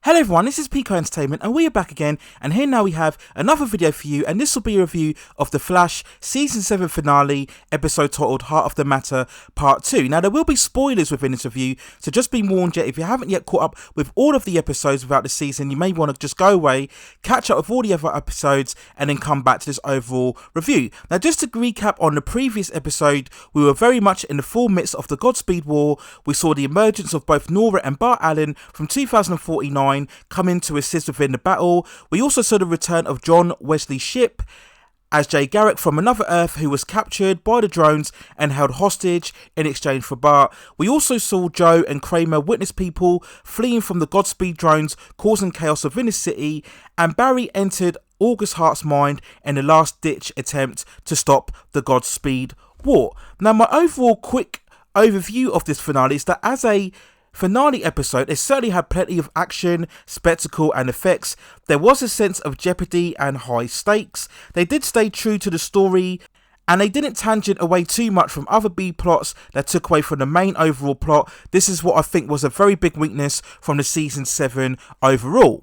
Hello everyone, this is Pico Entertainment and we are back again, and here now we have another video for you, and this will be a review of The Flash Season 7 finale, episode titled Heart of the Matter Part 2. Now there will be spoilers within this review, so just be warned yet, if you haven't yet caught up with all of the episodes throughout the season, you may want to just go away, catch up with all the other episodes, and then come back to this overall review. Now just to recap on the previous episode, we were very much in the full midst of the Godspeed War. We saw the emergence of both Nora and Bart Allen from 2049 come in to assist within the battle. We also saw the return of John Wesley Shipp as Jay Garrick from another Earth, who was captured by the drones and held hostage in exchange for Bart. We also saw Joe and Kramer witness people fleeing from the Godspeed drones, causing chaos within the city, and Barry entered August Hart's mind in a last-ditch attempt to stop the Godspeed War. Now my overall quick overview of this finale is that as a finale episode, it certainly had plenty of action, spectacle and effects. There was a sense of jeopardy and high stakes. They did stay true to the story, and they didn't tangent away too much from other B plots that took away from the main overall plot. This is what I think was a very big weakness from the Season 7 overall.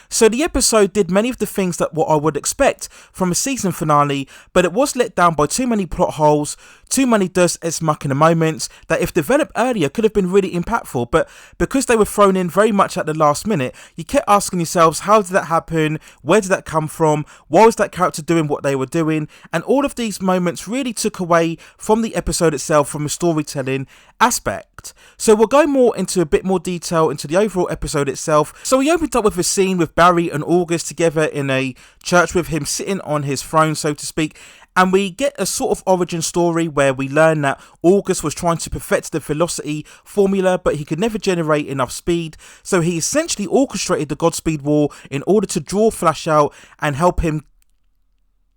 So the episode did many of the things that what I would expect from a season finale, but it was let down by too many plot holes, too many Deus Ex Machina moments that if developed earlier could have been really impactful, but because they were thrown in very much at the last minute, you kept asking yourselves, how did that happen? Where did that come from? Why was that character doing what they were doing? And all of these moments really took away from the episode itself, from a storytelling aspect. So we'll go more into a bit more detail into the overall episode itself. So we opened up with a scene with Barry and August together in a church, with him sitting on his throne, so to speak. And we get a sort of origin story where we learn that August was trying to perfect the velocity formula, but he could never generate enough speed. So he essentially orchestrated the Godspeed War in order to draw Flash out and help him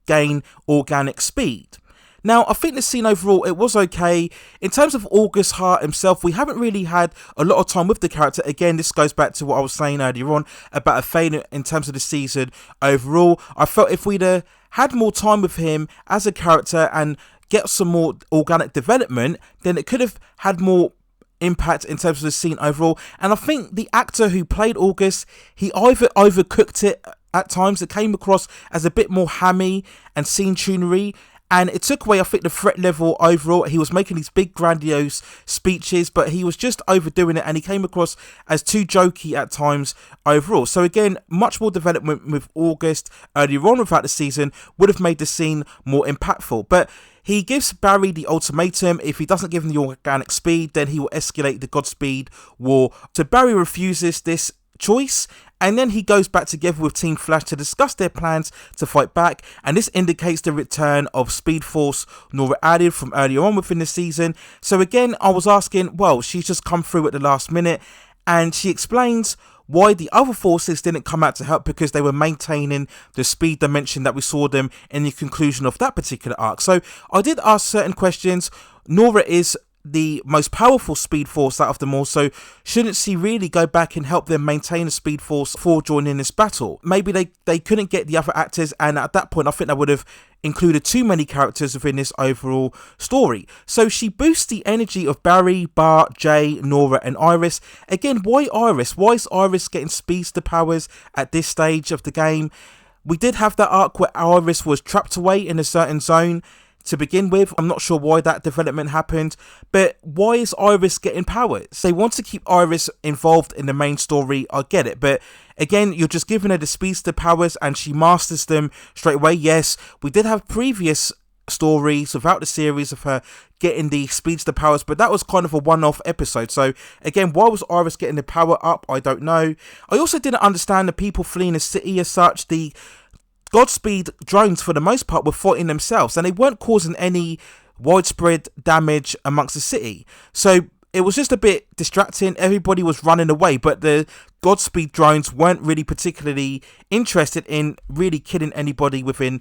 gain organic speed. Now, I think the scene overall, it was okay. In terms of August Hart himself, we haven't really had a lot of time with the character. Again, this goes back to what I was saying earlier on about a failure in terms of the season overall. I felt if we'd had more time with him as a character and get some more organic development, then it could have had more impact in terms of the scene overall. And I think the actor who played August, he either overcooked it at times. It came across as a bit more hammy and scene tunery, and it took away, I think, the threat level overall. He was making these big grandiose speeches, but he was just overdoing it, and he came across as too jokey at times overall. So again, much more development with August earlier on without the season would have made the scene more impactful. But he gives Barry the ultimatum: if he doesn't give him the organic speed, then he will escalate the Godspeed War. So Barry refuses this choice, and then he goes back together with Team Flash to discuss their plans to fight back, and this indicates the return of Speed Force Nora Allen from earlier on within the season. So again, I was asking, well, she's just come through at the last minute, and she explains why the other forces didn't come out to help, because they were maintaining the speed dimension that we saw them in the conclusion of that particular arc. So I did ask certain questions. Nora is the most powerful Speed Force out of them all, so shouldn't she really go back and help them maintain a Speed Force before joining this battle? Maybe they couldn't get the other actors, and at that point I think that would have included too many characters within this overall story. So she boosts the energy of Barry, Bart, Jay, Nora and Iris. Again, why Iris? Why is Iris getting speedster powers at this stage of the game? We did have that arc where Iris was trapped away in a certain zone to begin with. I'm not sure why that development happened, but why is Iris getting powers? They want to keep Iris involved in the main story, I get it, but again, you're just giving her the speedster powers and she masters them straight away. Yes, we did have previous stories without the series of her getting the speedster powers, but that was kind of a one-off episode. So again, why was Iris getting the power up? I don't know. I also didn't understand the people fleeing the city as such. The Godspeed drones, for the most part, were fighting themselves, and they weren't causing any widespread damage amongst the city. So it was just a bit distracting. Everybody was running away, but the Godspeed drones weren't really particularly interested in really killing anybody within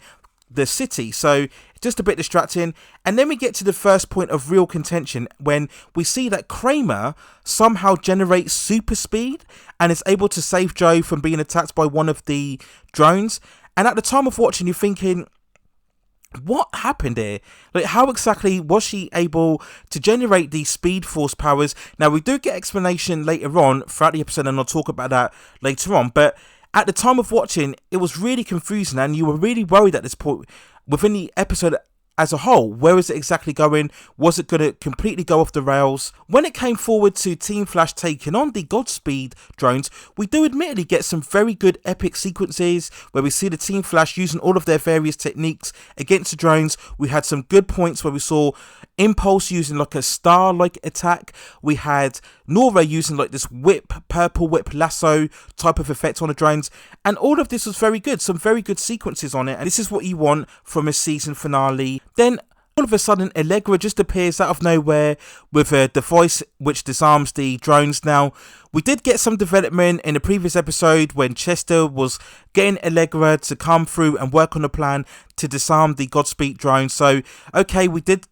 the city. So just a bit distracting. And then we get to the first point of real contention, when we see that Kramer somehow generates super speed and is able to save Joe from being attacked by one of the drones. And at the time of watching, you're thinking, what happened here? Like, how exactly was she able to generate these speed force powers? Now, we do get explanation later on throughout the episode, and I'll talk about that later on, but at the time of watching, it was really confusing, and you were really worried at this point within the episode as a whole. Where is it exactly going? Was it going to completely go off the rails? When it came forward to Team Flash taking on the Godspeed drones, we do admittedly get some very good epic sequences where we see the Team Flash using all of their various techniques against the drones. We had some good points where we saw Impulse using like a star-like attack. We had Nora using like this whip, purple whip lasso type of effect on the drones, and all of this was very good. Some very good sequences on it, and this is what you want from a season finale. Then all of a sudden, Allegra just appears out of nowhere with a device which disarms the drones. Now, we did get some development in the previous episode when Chester was getting Allegra to come through and work on a plan to disarm the Godspeed drone. So, okay, we did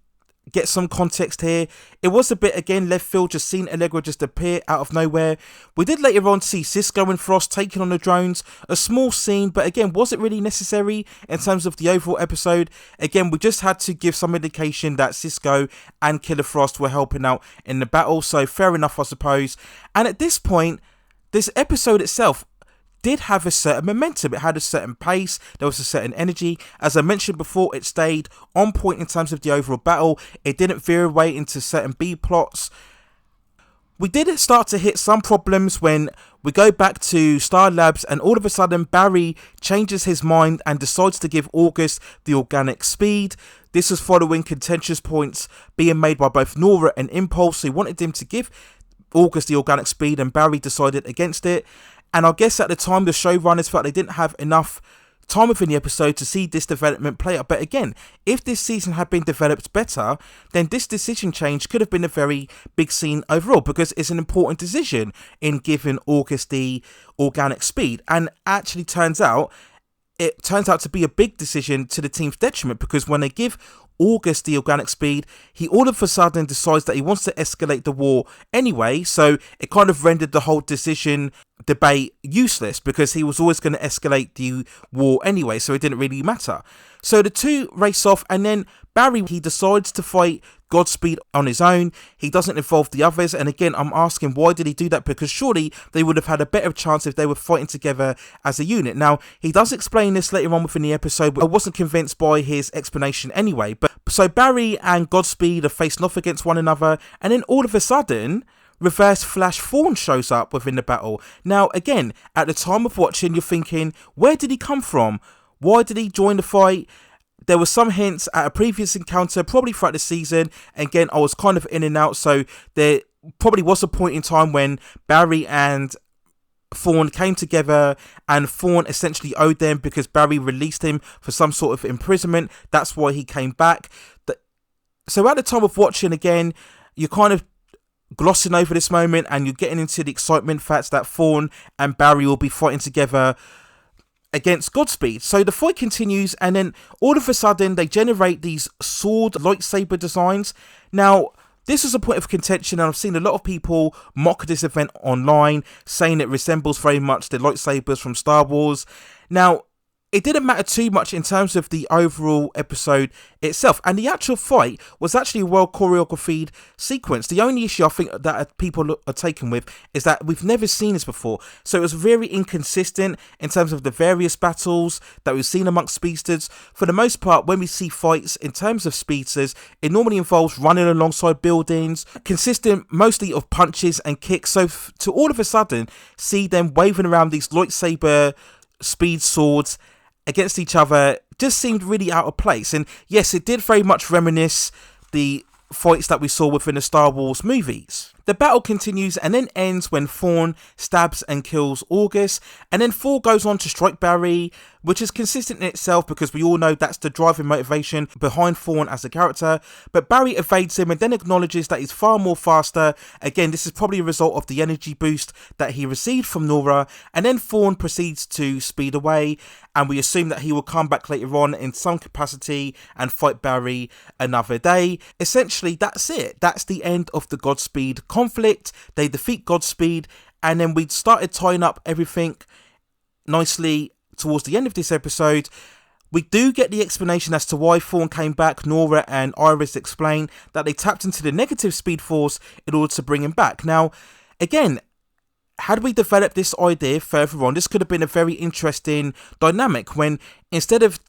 get some context here. It was a bit, again, left field, just seeing Allegra just appear out of nowhere. We did later on see Cisco and Frost taking on the drones. A small scene, but again, was it really necessary in terms of the overall episode? Again, we just had to give some indication that Cisco and Killer Frost were helping out in the battle, so fair enough, I suppose. And at this point, this episode itself did have a certain momentum. It had a certain pace, there was a certain energy. As I mentioned before, it stayed on point in terms of the overall battle. It didn't veer away into certain B plots. We did start to hit some problems when we go back to Star Labs, and all of a sudden Barry changes his mind and decides to give August the organic speed. This was following contentious points being made by both Nora and Impulse. He wanted him to give August the organic speed, and Barry decided against it. And I guess at the time, the showrunners felt they didn't have enough time within the episode to see this development play out. But again, if this season had been developed better, then this decision change could have been a very big scene overall, because it's an important decision in giving August the organic speed. And actually it turns out to be a big decision to the team's detriment, because when they give August the organic speed, he all of a sudden decides that he wants to escalate the war anyway, so it kind of rendered the whole decision debate useless, because he was always going to escalate the war anyway, so it didn't really matter. So the two race off, and then Barry, he decides to fight Godspeed on his own. He doesn't involve the others, and again, I'm asking, why did he do that? Because surely they would have had a better chance if they were fighting together as a unit. Now, he does explain this later on within the episode, but I wasn't convinced by his explanation anyway. But so Barry and Godspeed are facing off against one another, and then all of a sudden, Reverse Flash Thorn shows up within the battle. Now, again, at the time of watching, you're thinking, where did he come from? Why did he join the fight? There were some hints at a previous encounter, probably throughout the season. Again, I was kind of in and out, so there probably was a point in time when Barry and Thorn came together, and Thorn essentially owed them because Barry released him for some sort of imprisonment. That's why he came back. So at the time of watching, again, you're kind of glossing over this moment, and you're getting into the excitement facts that Thorn and Barry will be fighting together against Godspeed. So the fight continues, and then all of a sudden they generate these sword lightsaber designs. Now, this is a point of contention, and I've seen a lot of people mock this event online, saying it resembles very much the lightsabers from Star Wars. Now, it didn't matter too much in terms of the overall episode itself, and the actual fight was actually a well choreographed sequence. The only issue I think that people are taken with is that we've never seen this before, so it was very inconsistent in terms of the various battles that we've seen amongst speedsters. For the most part, when we see fights in terms of speedsters, it normally involves running alongside buildings, consistent mostly of punches and kicks. So to all of a sudden see them waving around these lightsaber speed swords against each other just seemed really out of place. And yes, it did very much reminisce the fights that we saw within the Star Wars movies. The battle continues and then ends when Thorn stabs and kills August, and then Thor goes on to strike Barry, which is consistent in itself because we all know that's the driving motivation behind Thorn as a character. But Barry evades him and then acknowledges that he's far more faster. Again, this is probably a result of the energy boost that he received from Nora, and then Thorn proceeds to speed away, and we assume that he will come back later on in some capacity and fight Barry another day. Essentially, that's it. That's the end of the Godspeed conflict. They defeat Godspeed, and then we started tying up everything nicely towards the end of this episode We do get the explanation as to why Thorne came back. Nora and Iris explain that they tapped into the negative Speed Force in order to bring him back. Now, again, had we developed this idea further on, this could have been a very interesting dynamic when instead of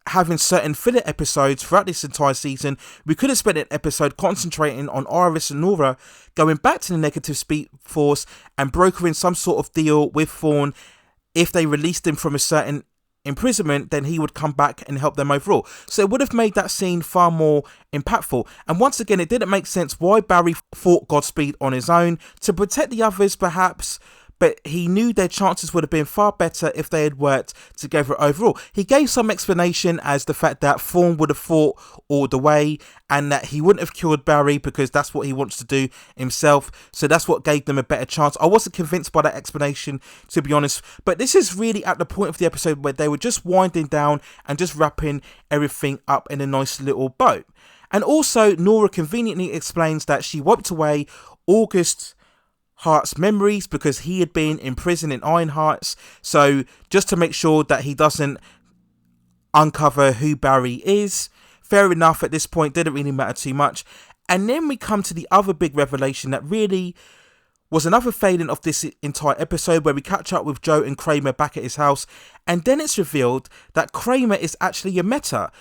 having certain filler episodes throughout this entire season, we could have spent an episode concentrating on Iris and Nora going back to the negative Speed Force and brokering some sort of deal with Thorne. If they released him from a certain imprisonment, then he would come back and help them overall. So it would have made that scene far more impactful. And once again, it didn't make sense why Barry fought Godspeed on his own to protect the others, perhaps, but he knew their chances would have been far better if they had worked together overall. He gave some explanation as the fact that Thorne would have fought all the way and that he wouldn't have killed Barry because that's what he wants to do himself. So that's what gave them a better chance. I wasn't convinced by that explanation, to be honest, but this is really at the point of the episode where they were just winding down and just wrapping everything up in a nice little bow. And also, Nora conveniently explains that she wiped away August Hart's memories because he had been in prison in Iron Hearts, so just to make sure that he doesn't uncover who Barry is. Fair enough, at this point didn't really matter too much. And then we come to the other big revelation that really was another failing of this entire episode, where we catch up with Joe and Kramer back at his house, and then it's revealed that Kramer is actually a meta.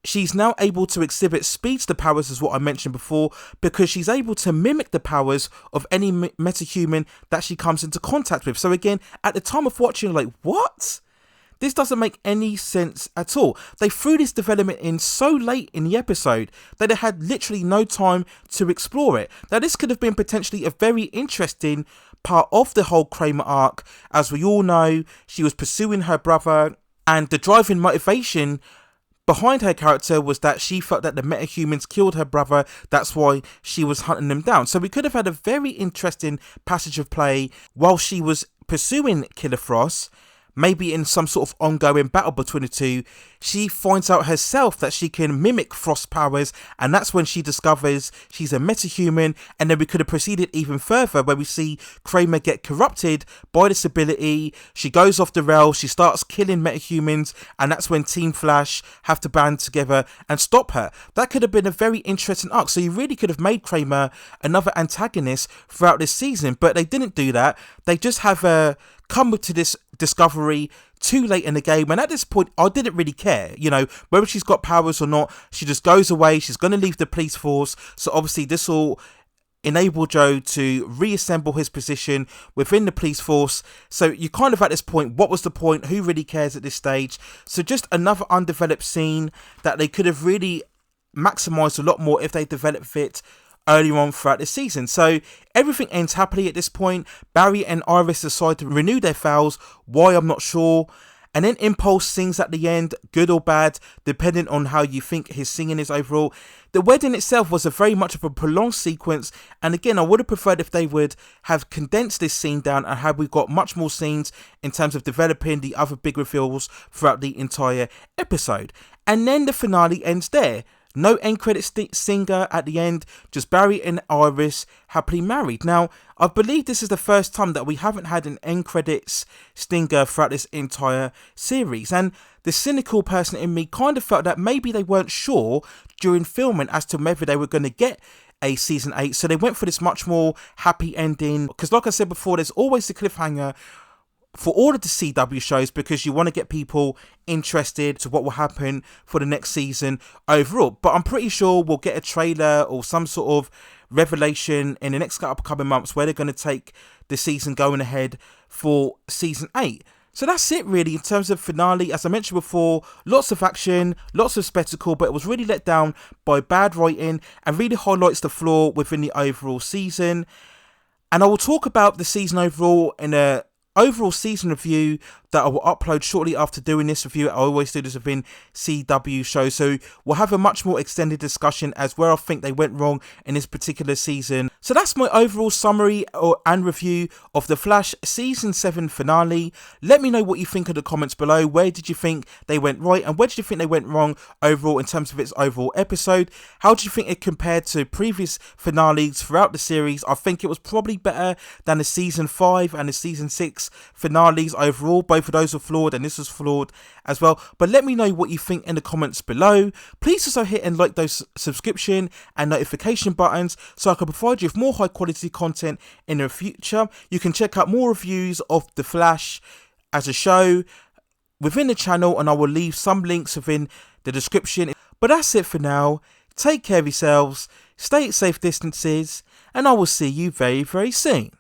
She's now able to exhibit speedster powers, as what I mentioned before, because she's able to mimic the powers of any metahuman that she comes into contact with. So again, at the time of watching, like, what? This doesn't make any sense at all. They threw this development in so late in the episode that they had literally no time to explore it. Now, this could have been potentially a very interesting part of the whole Kramer arc. As we all know, she was pursuing her brother, and the driving motivation behind her character was that she felt that the metahumans killed her brother. That's why she was hunting them down. So we could have had a very interesting passage of play while she was pursuing Killer Frost. Maybe in some sort of ongoing battle between the two, she finds out herself that she can mimic Frost's powers, and that's when she discovers she's a metahuman. And then we could have proceeded even further, where we see Kramer get corrupted by this ability. She goes off the rails, she starts killing metahumans, and that's when Team Flash have to band together and stop her. That could have been a very interesting arc. So you really could have made Kramer another antagonist throughout this season, but they didn't do that. They just have come to this discovery too late in the game, and at this point I didn't really care, you know, whether she's got powers or not. She just goes away, she's going to leave the police force, so obviously this will enable Joe to reassemble his position within the police force. So you kind of at this point, what was the point? Who really cares at this stage? So just another undeveloped scene that they could have really maximized a lot more if they developed it earlier on throughout the season. So everything ends happily at this point. Barry and Iris decide to renew their vows. Why, I'm not sure. And then Impulse sings at the end, good or bad, depending on how you think his singing is overall. The wedding itself was a very much of a prolonged sequence, and again, I would have preferred if they would have condensed this scene down and had we got much more scenes in terms of developing the other big reveals throughout the entire episode. And then the finale ends there. No end credit singer at the end, just Barry and Iris happily married. Now, I believe this is the first time that we haven't had an end credits stinger throughout this entire series, and the cynical person in me kind of felt that maybe they weren't sure during filming as to whether they were going to get a season 8, so they went for this much more happy ending, because like I said before, there's always the cliffhanger for all of the CW shows, because you want to get people interested to what will happen for the next season overall. But I'm pretty sure we'll get a trailer or some sort of revelation in the next upcoming months where they're going to take the season going ahead for season 8. So that's it really in terms of finale. As I mentioned before, lots of action, lots of spectacle, but it was really let down by bad writing and really highlights the flaw within the overall season. And I will talk about the season overall in a overall season review that I will upload shortly after doing this review. I always do this within CW shows, so we'll have a much more extended discussion as where I think they went wrong in this particular season. So that's my overall summary and review of The Flash Season 7 finale. Let me know what you think in the comments below. Where did you think they went right, and where did you think they went wrong overall in terms of its overall episode? How do you think it compared to previous finales throughout the series? I think it was probably better than the Season 5 and the Season 6 finales overall, both both of those were flawed and this was flawed as well. But let me know what you think in the comments below. Please also hit and like those subscription and notification buttons so I can provide you with more high quality content in the future. You can check out more reviews of The Flash as a show within the channel, and I will leave some links within the description. But that's it for now. Take care of yourselves, stay at safe distances, and I will see you very, very soon.